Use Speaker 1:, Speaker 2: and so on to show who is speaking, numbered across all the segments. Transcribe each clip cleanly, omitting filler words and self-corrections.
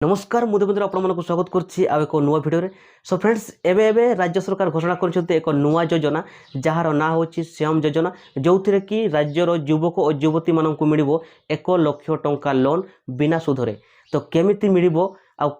Speaker 1: नमस्कार मु देवेंद्र आपको स्वागत करुच्ची एक नुआ भिडियो सो फ्रेंड्स एवं राज्य सरकार घोषणा कर एक नुआ योजना जार ना हूँ श्याम योजना जो थी कि राज्यर युवक और युवती मानक मिल 1,00,000 टंका लोन बिना सुधरे तो केमिति मिल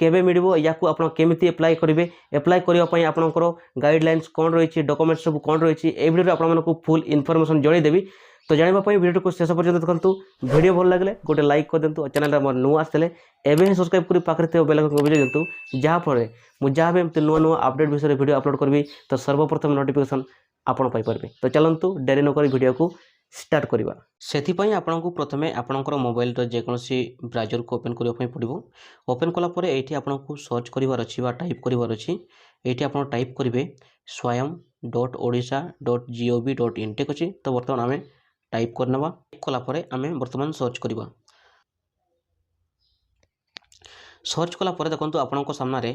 Speaker 1: केबे मिल या केमिति एप्लाई करेंगे एप्लाई करने आपंकर गाइडलाइंस कौन रही डॉक्यूमेंट सब कौन रही है भिडियो आपको फुल इनफॉरमेशन जनईदेवी। तो जानापी भिडियो को शेष पर्यटन देखो भिडियो भल लगे गोटे लाइक कर दिंतु चैनल नुआ आसते एवं ही सब्सक्राइब कर पाखे बेल आइकन बजाई दिंतु जहाँफल मुझे भी एमती नुआ नुआ अपडेट विषय में भिडियो अपलोड करी तो सर्वप्रथम नोटिफिकेशन आपण पाइपर। तो चलतु डेरी नक भिडियो को स्टार्ट करवा से आपको प्रथम आपंकर मोबाइल जेकोसी ब्राउजर को ओपन करने पड़ो। ओपन कलापर ये आपको सर्च करार अच्छी टाइप करार अच्छी ये आप टाइप करेंगे swayam.odisha.gov.in ठीक अच्छे। तो बर्तमान आम टाइप करना कलापर आम बर्तमान सर्च करवा। सर्च कलापर देखो आपण सामने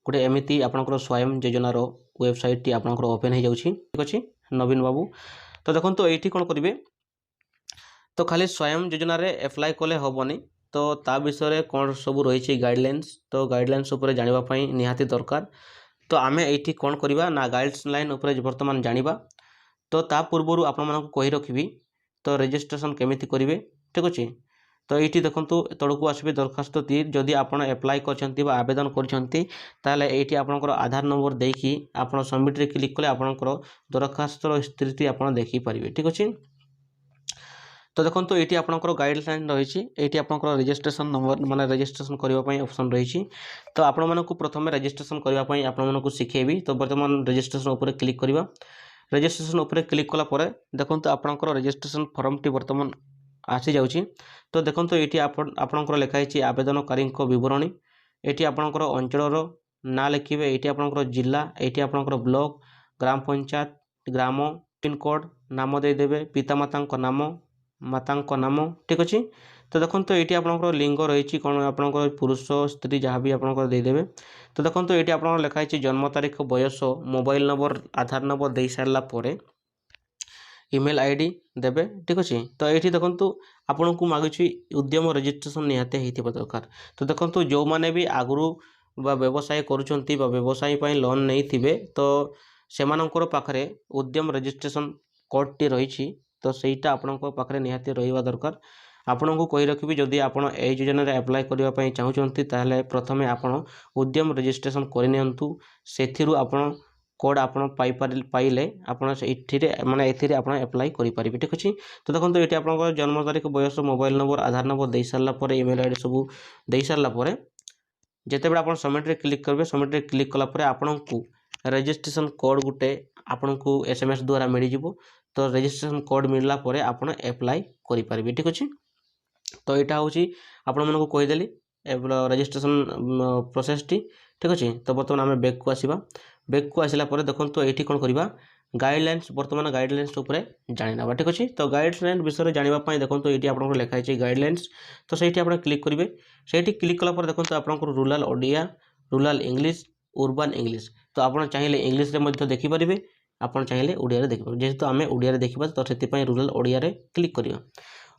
Speaker 1: गोटे एमती आपंकर स्वयं योजनार वेबसाइट टी आपंकर ओपन हो जाऊँगी ठीक अच्छे नवीन बाबू। तो देखो ये कौन करेंगे तो खाली स्वयं योजन एप्लाय कले हेनी तो ता विषय कौन सब रही गाइडलाइंस तो गाइडलाइंस उपर जानापी निहाती दरकार। तो आम ये कौन करवा ना गाइडलाइन उपर बर्तमान जाना। तो ता पूर्व आपण कही रखी तो रजिस्ट्रेशन केमिति करेंगे ठीक अच्छे। तो ये देखो तौक आसबे दरखास्त जदि आप एप्लाय कर आवेदन कर आपंकर आधार नंबर देकी आप सबमिट क्लिक कले आपंकर दरखास्तर स्थिति आप देखिपारे ठीक अच्छे। तो देखो ये आपंकर गाइडलाइन रही ये आपंकर रजिस्ट्रेशन नंबर माने रजिस्ट्रेशन करने ऑप्शन रही। तो आपण मानक प्रथम रजिस्ट्रेशन करने आपको शिखेबी। तो बर्तमान रजिस्ट्रेशन उपर क्लिक करवा। रजिस्ट्रेशन उपर क्लिक कलापर देखो आपंकर रजिस्ट्रेशन फॉर्म टी बर्तमान आसी जाऊँगी। तो देखो ये आपंकर लिखाई आवेदनकारी बरणी ये आपंकर अंचल ना लिखे ये आपंकर जिला ये आपंकर ब्लॉक ग्राम पंचायत ग्राम पिनकोड नाम देदेवे पितामाता नाम माता नाम ठीक अच्छे। तो देखो ये आपंकर लिंग रही कौन आपंकर पुरुष स्त्री जहाँ भी आपंकर देदेवे। तो देखो ये आप लिखाई जन्म तारीख बयस मोबाइल नंबर आधार नंबर दे सारापर ईमेल आईडी देवे ठीक अच्छे। तो ये देखो आपन को मागुची उद्यम रजिस्ट्रेशन निहाते होता दरकार। तो देखो जो मैंने भी आगु व्यवसाय करुँच व्यवसाय लोन नहीं थे तो से पाखे उद्यम रजिस्ट्रेशन कोड टी रही तो सहीटा आपण पाखे निहाती रहा दरकार। आपण को कही रखी जदि आप योजन एप्लाय करने चाहूँगी ताहले प्रथमे आपण उद्यम रजिस्ट्रेशन करनी से आपण कोड आप पाइले आपड़ माने ए एप्लाय करेंगे ठीक अच्छे। तो देखो ये आप जन्म तारीख बयस मोबाइल नंबर आधार नंबर दे सारापर ईमेल आईडी सब दे सारापर जिते बड़े आप सबमिट क्लिक करेंगे सबमिट क्लिक कलापर आपन को रजिस्ट्रेशन कोड गुटे आपन को SMS द्वारा मिल जाव। तो रजिस्ट्रेशन कोड मिलला परे आपन एप्लाय करेंगे ठीक अच्छे। तो यहाँ हूँ आपण मन को कहीदेली रजिस्ट्रेशन प्रोसेस टी ठीक अच्छे। तो बर्तमान आम बैक को आसवा। बैक को आसला देखो ये कौन करवा गाइडलाइंस बर्तमान गाइडलाइंस उपरे जाना ठीक अच्छे। तो गाइडलाइन विषय जानापी देखो ये आपको लिखाई गाइडलाइंस तो सही आप क्लिक करेंगे से क्लिक कलापर देखो आपको rural Odia rural English urban English तो आप चाहिए इंग्लिश देखिपारे आप चाहिए ओडिया देखिए जेहेतु आम ओडिया देखा तो से रूराल ओडिया क्लिक करवा।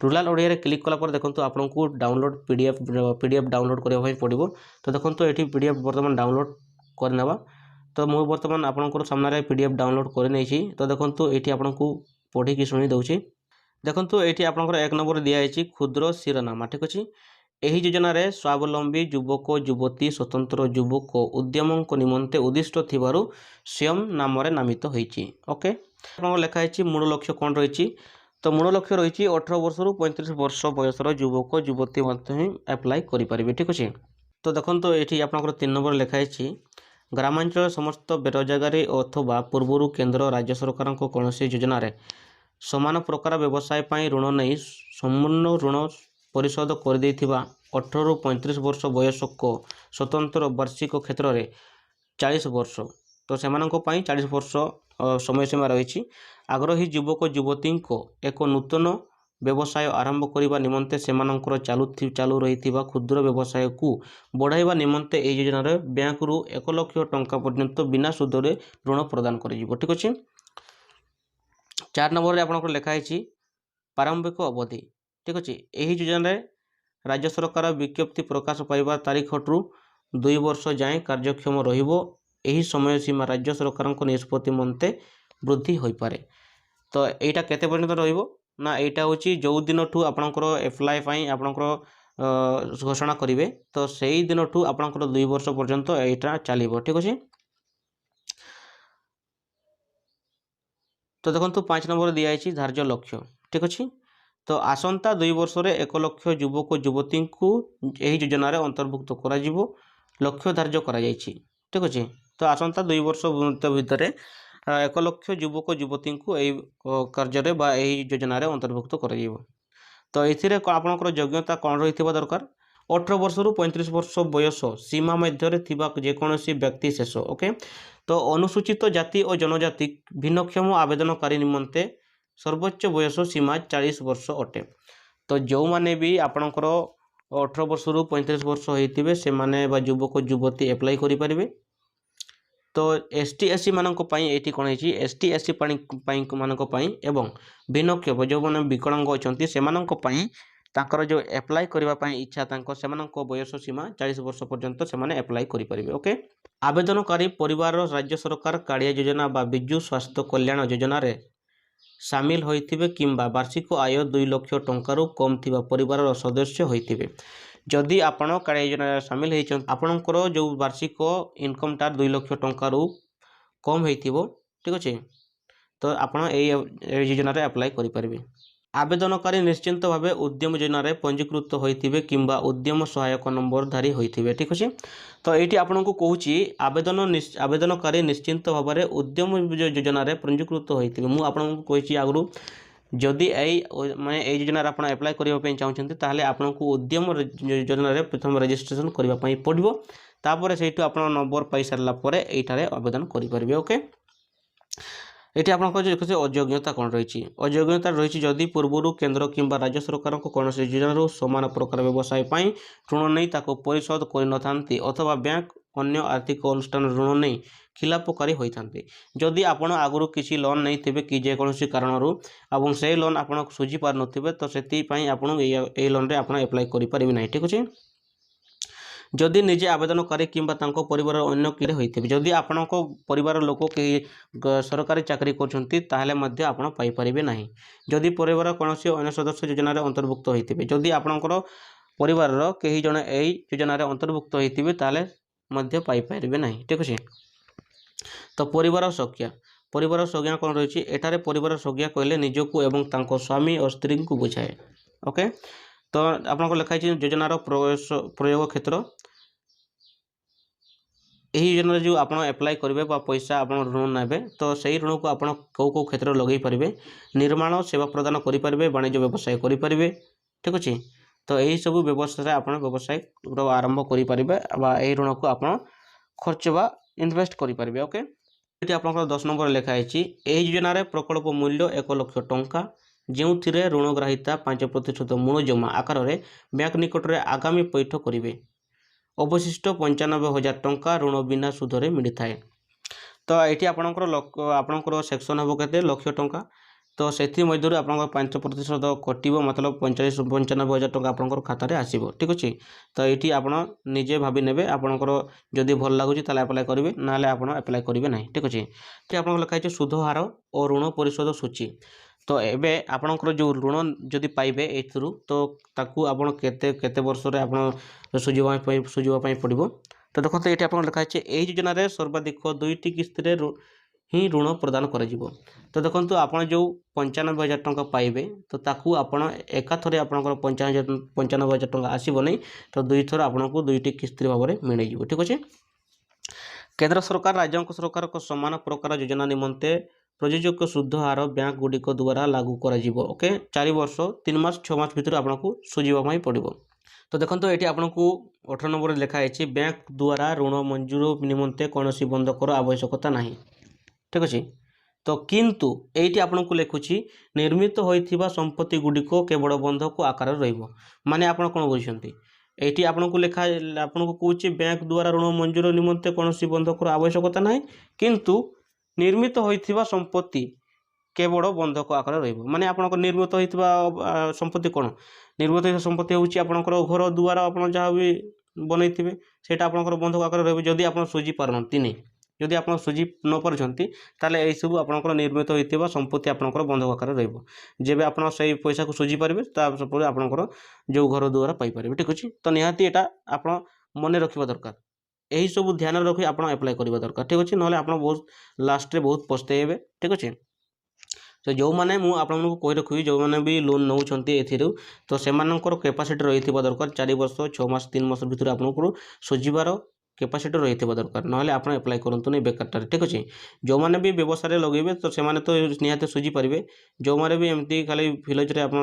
Speaker 1: रूराल ओडिया क्लिक कलापर देखो आपको डाउनलोड पीडीएफ डाउनलोड करने पड़ो। तो देखो ये पीडीएफ बर्तमान डाउनलोड करनेबा। तो मुझे बर्तमान आपंकर सामने पीडीएफ डाउनलोड कर नहीं। तो देखो ये आपको पढ़ी शुणी दूसरी देखो ये आपंकर एक नंबर दिखाई क्षुद्र शिरोनामा ठीक अच्छे। यही योजन स्वावलंबी युवक युवती स्वतंत्र युवक उद्यम निमंते उद्दिष्ट थिबारु स्वयं नाम नामित होइछि ओके। आपन लिखाई मूल लक्ष्य कौन रही तो मूल लक्ष्य रही 18 वर्ष रु 35 वर्ष बयसर युवक युवती ही एप्लाय करेंगे ठीक अच्छे। तो देखो ये आपंकर 3 नंबर लिखाई ग्रामांचल समस्त बेरोजगारी अथवा पूर्वर केंद्र राज्य सरकार कौन योजन समान प्रकार व्यवसाय ऋण नहीं संपूर्ण ऋण परिशोध कर 18 रु 35 वर्ष बयस्क स्वतंत्र वार्षिक क्षेत्र में 40 वर्ष तो से 40 वर्ष समय सीमा रही। आग्रही युवक युवती एक नूतन व्यवसाय आरंभ करने निमंते सेमानंकर चालू रही क्षुद्र व्यवसाय को बढ़ाइबा निमंते यह योजन बैंक रु 1,00,000 टंका पर्यंत बिना सुधरे ऋण प्रदान कर ठीक अच्छे। 4 नंबर आपको लिखाई प्रारंभिक अवधि ठीक अच्छे। यही योजन राज्य सरकार विज्ञप्ति प्रकाश पाइबा तारीखठू 2 वर्ष जाए कार्यक्षम रहिबो। एही समय सीमा राज्य सरकार निष्पत्ति मते वृद्धि हो पारे। तो यहाँ केते पर्यंत रहिबो ना एटा होची जो दिन ठू आपनकर एप्लाई पाई आपनकर घोषणा करिवे तो सेही दिन ठू आपनकर 2 वर्ष पर्यंत एटा चलिबो। ठीक अछि। तो देखंतु 5 नंबर दिया आइछि धार्य लक्ष्य। ठीक अछि। तो आसंता 2 वर्ष रे 1 लाख युवक युवती को एही योजना रे अंतर्भुक्त करा जिवो लक्ष्य धार्य करा जाइछि। ठीक अछि। तो आसंता 2 वर्ष भितर 1 लाख युवक युवती को एही कार्य रे बा एही योजना रे अंतर्भुक्त करा जिवो। तो एथिरे आपनकर योग्यता कोन रहिथिबा दरकार 18 वर्ष रु 35 वर्ष बयस सीमा मध्य थिबा जेकोसी व्यक्ति शेष। ओके। तो अनुसूचित जाति और जनजाति भिन्नक्षम आवेदनकारी निमंते सर्वोच्च बयस सीमा 40 वर्ष अटे। तो जो माने भी आपनकर 18 वर्ष रु 35 वर्ष होइतिबे से माने बा युवक युवती अप्लाई करि परिबे। तो एसटी एससी मानक पई एटी कोन हेची एसटी एससी पई मानक पई एवं भिन्नक्षम जो माने विकलांग अछंती से मानक पई ताकर जो अप्लाई करबा पई इच्छा तांको सेमानक बयस सीमा 40 वर्ष पर्यंत से माने अप्लाई करि परिबे। ओके। आवेदनकारी परिवार राज्य सरकार कालिया योजना बा बिजु स्वास्थ्य कल्याण योजना रे सामिल होइथिबे किंबा वार्षिक आय 2 लाख टंका कम थिबा परिवार सदस्य होइथिबे। जदि आपण कालिया योजना सामिल होइछन आपणकर जो वार्षिक इनकम टार 2 लाख टंका कम होइथिबो। ठीक अछि। तो आपण ए योजना रे अप्लाई करि परिबे। आवेदनकारी निश्चिंत भावे उद्यम योजना रे पंजीकृत होइथिबे किंबा उद्यम सहायक नंबर धारी होइथिबे। ठीक अछि। तो एटी आपनको कहूची आवेदनकारी निश्चिंत भावे उद्यम योजना रे पंजीकृत होइथिबे। मु आपनको कहिची आगरु जदि माने ए योजना रे आपण अप्लाई करिवा पई चाहउछन्ती ताहले आपनको उद्यम योजना रे प्रथम रजिस्ट्रेशन करिवा पई पड़िबो। तापर सेइटु आपण नंबर पाई सरला परे एठारे आवेदन करि परिबे। ओके। एटी आपनको जो अयोग्यता कोन रहिछि अयोग्यता रहिछि जदि पूर्वरु केंद्र किंबा राज्य सरकार को कोनोसी योजना समान प्रकार व्यवसाय पाई ऋण नहीं ताको परिशोध करि नथांती अथवा बैंक अन्य आर्थिक अनुष्ठान ऋण नहीं खिलापकारी होइथांती। जदि आपण आगुरु किछि लोन नहीं थिबे कि जे कोनोसी कारणरु एवं से लोन आपण सुझी पार नथिबे तो सेति पई आपण ए लोन रे आपण अप्लाई करि परिबे नाही। ठीक अछि। जदि निजे आवेदनकारी किंबा तांको परिवार अन्य किरे होइथिबे जदि आपणको परिवार लोक के सरकारी चाकरी करछन्ती ताहले मध्य आपण पाई परिबे नाही। जदि परिवार कोनोसी अन्य सदस्य योजना रे अंतर्भुक्त होइथिबे जदि आपणकर परिवार रो केही जने एई योजना रे अंतर्भुक्त होइथिबे ताहले मध्य पाई परिबे नाही। ठीक अछि। तो परिवार संज्ञा कोन रहिछि एटारे परिवार संज्ञा कहले निजको एवं तांको स्वामी और स्त्री को बुझाए। ओके। तो आपनको लिखा है योजना रो प्रयोग क्षेत्र यही योजना जो आप अप्लाई करेंगे पैसा आप ऋण नेबे तो सही ऋण को आप कौ क्षेत्र लगे पारे निर्माण सेवा प्रदान करें वाणिज्य व्यवसाय करें। ठीक अच्छे। तो यही सब व्यवसाय आप व्यवसाय आरंभ करें ऋण को आप खर्च बा इन्वेस्ट करें। ओके। ये आप 10 नंबर लिखाई योजन प्रकल्प मूल्य 1 लाख टंका जो ऋणग्राहिता 5% मूल जमा आकार में बैंक निकट में आगामी पैठ करेंगे अवशिष्ट 95,000 टंका ऋण बिना सुधरे मिलता है। तो ये आपणकर सेक्शन हम के लक्ष टंका तो से मध्य आप 5% कटो मतलब 95,000 टंका आपंकर खाता में आसो। ठीक अच्छे। तो ये आप निजे भाभी ने आपंकर जदि भल लगुच अप्लाई करेंगे ना आप अप्लाई करेंगे ना। ठीक अच्छे। ये आप लिखाई सुध हार और ऋण परिशोध सूची तो एबे आपणकर जो ऋण जदि पाइबे एथुरु तो ताकू आपण केते वर्ष रे आपण सुझिबा पड़िबो। तो देखो ये आप लिखाई यही योजना रे सर्वाधिक 2टी किस्त रे ही ऋण प्रदान करा जिवो। तो देखो आप जो 95,000 टंका पाइबे तो ताकू आपण एकाथरे आपणकर 95,000 टंका आसीबो नहीं तो दुई थर आपनको 2टी किस्त भाव में मिल जिवो। ठीक अच्छे। केंद्र सरकार राज्य सरकार को समान प्रकार योजना निमंते प्रयोजक सुध हार बैंक गुड़िक द्वारा लागू करा जिवो। ओके। 4 वर्ष 3 मास 6 मास भीतर आपको सुझिबा पड़िबो। तो देखो ये आपको 18 नंबर लिखाई बैंक द्वारा ऋण मंजूर निमंते कौन बंधकर आवश्यकता नहीं। ठीक अच्छे। तो किंतु ये आपको लिखुची निर्मित होइथिबा संपत्ति गुड़िक केवल बंधक आकार रहिबो माने आपण कौन बुझुछंती ये आपको लिखा आपको कौच बैंक द्वारा ऋण मंजूर निमंते कौन बंधकर आवश्यकता नहीं किंतु निर्मित होइथिबा संपत्ति केवल बंधक आकार रही आप निर्मित होता संपत्ति कौन निर्मित होता संपत्ति हूँ आपंकर घर दुआर आप जहाँ भी बनई थे से बंधक आकार रही आप सुझी पारती नहीं जदि आप सुझी न पार्टी यही सब आप निर्मित होता संपत्ति आपंकर बंधक आकार रेबे आप पैसा को सुझी पारे आपंकर जो घर दुआर पाइपर ठीक अच्छे तो निहाती यहाँ आप मन रखा दरकार यही सब ध्यान रखी आप एप्लाय करवा दरकार ठीक अच्छे ना आप बहुत लास्ट बहुत पछताइबे ठीक अच्छे तो जो मैंने मुझे आपको कही रखी जो मैंने भी लोन नौ तो से कैपेसिटी रही दरकार 4 वर्ष 6 मास 3 मास भर आपको सुझार कैपेसिटी रही दरकार ना आप एप्लाय करूँ नहीं बेकार ठीक अच्छे जो मैंने भी व्यवसाय लगे तो से तो निहाती सुझी पारे जो मैंने भी एमती खाली फिलोज आप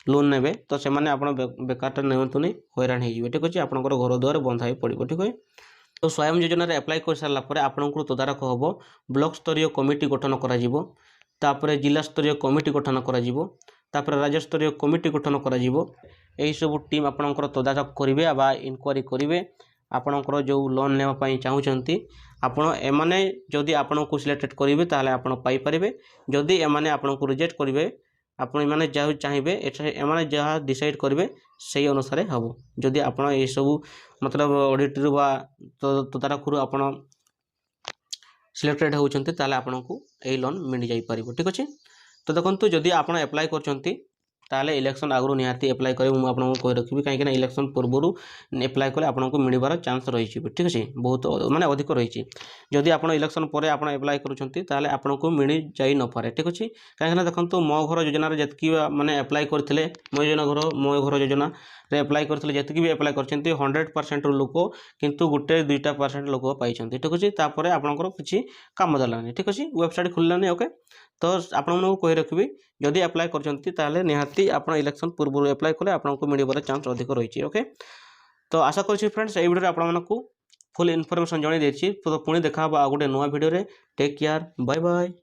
Speaker 1: लोन ने तो से बेकार नियंतु नहीं हैरान हो ठीक अच्छे आपंकर घर द्वार बंधा पड़ो ठीक है तो स्वयं योजना एप्लाय कर सारापर आपको तदारख हम ब्लॉक स्तरीय कमिटी गठन कर जिला स्तरीय कमिटी गठन कर राज्य स्तरीय कमिटी गठन कर सब टीम आपंकर तदारख करेंगे बा इनक्वारी करेंगे आपणकर जो लोन नेवाई चाहूँगी आपण एमाने जदि आपण को सिलेक्टेड करेंगे ताहले आपण पाइपर जदि एमाने आपण को रिजेक्ट करेंगे आपण मैंने जहाँ चाहिए एमाने जहाँ डिसाइड करेंगे से अनुसार हम जदि आपण ये सब मतलब ऑडिट बा तदारख आप सिलेक्टेड होती ताले आपन को यही लोन मिल जापर ठीक अच्छे तो देखो जदि आप एप्लाय कर इलेक्शन आगु निहाती एप्लाय करेंगे मुझे आपको कही रखी कहीं इलेक्शन पूर्व एप्लाय कले आपको मिलबार चांस रही ठीक अच्छे बहुत माने अधिक रही जदि आप इलेक्शन पर आप एप्लाय करें आपको मिल जाई न पारे ठीक अच्छे कहीं देखो मो घर योजना जी मैंने एप्लाय करते मो घर योजना एप्लाय करते जी भी एप्लाय कर 100% लोक किंतु गोटे 2% लोक पाई ठीक अच्छे तापर आपंकर किसी कम देलानी ठीक अच्छे वेबसाइट खुललानी ओके तो आपको कही रखी जदि एप्लाय कर निहाती आप इलेक्शन पूर्व एप्लाय कले आपको मिलबार चांस अधिक रही ओके तो आशा करी फ्रेंड्स ये वीडियो आपको फुल इनफॉरमेशन जन देती तो पुणी देखा गोटे नुआ video take care bye bye.